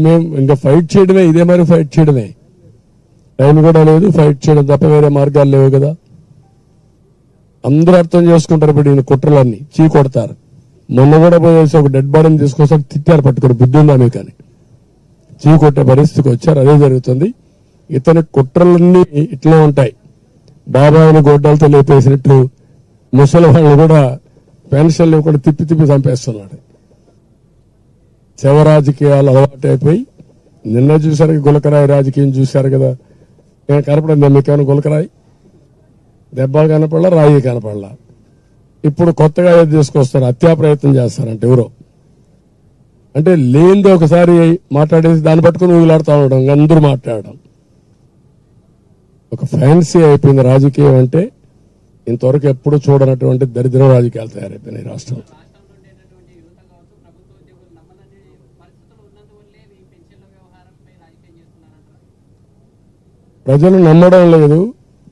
మేము ఇంకా ఫైట్ చేయడమే, ఇదే మరి ఫైట్ చేయడమే. టైం కూడా లేదు, ఫైట్ చేయడం తప్ప వేరే మార్గాలు లేవు కదా. అందరూ అర్థం చేసుకుంటారు. ఇప్పుడు ఈయన కుట్రలన్నీ చీ కొడతారు. మొన్న కూడా పోయేసి ఒక డెడ్ బాడీని తీసుకొస్తారు, తిట్టారు పట్టుకుని, బుద్ధి ఉందా మీకు అని. చీ కొట్టే పరిస్థితికి వచ్చారు. అదే జరుగుతుంది. ఇతని కుట్రలన్నీ ఇట్లే ఉంటాయి. బాబాయిని గొడ్డలతో లేపేసినట్టు ముసలి వాళ్ళు కూడా పెన్షన్లు కూడా తిప్పి తిప్పి చంపేస్తున్నాడు. శవ రాజకీయాలు అలవాటైపోయి, నిన్న చూసారు గులకరాయి రాజకీయం చూశారు కదా. నేను కనపడింది మీకేమైనా గులకరాయి? దెబ్బలు కనపడలా, రాయి కనపడలా. ఇప్పుడు కొత్తగా ఏది తీసుకొస్తారు, హత్యా ప్రయత్నం చేస్తారంటే ఎవరో. అంటే లేనిది ఒకసారి మాట్లాడేసి దాన్ని పట్టుకుని ఊగిలాడుతూ ఉండడం, అందరూ మాట్లాడడం. ఒక ఫ్యాన్సీ అయిపోయింది రాజకీయం అంటే. ఇంతవరకు ఎప్పుడు చూడనటువంటి దరిద్ర రాజకీయాలు తయారైపోయినాయి రాష్ట్రంలో. ప్రజలు నమ్మడం లేదు,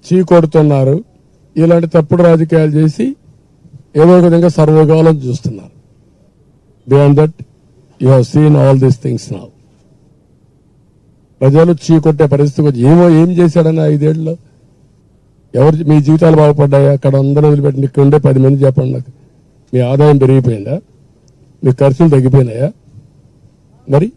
చీకొడుతున్నారు. ఇలాంటి తప్పుడు రాజకీయాలు చేసి ఏదో ఒక విధంగా సర్వకాలం చూస్తున్నారు. Beyond that you have seen all these things now. ప్రజలు చీకొట్టే పరిస్థితి వచ్చి ఏం చేశాడని 5 ఏళ్లలో ఎవరు మీ జీవితాలు బాగుపడ్డాయా? అక్కడ అందరూ వదిలిపెట్టి ఇక్కడ ఉండే 10 మంది చెప్పండి నాకు. మీ ఆదాయం పెరిగిపోయిందా? మీ ఖర్చులు తగ్గిపోయినాయా? మరి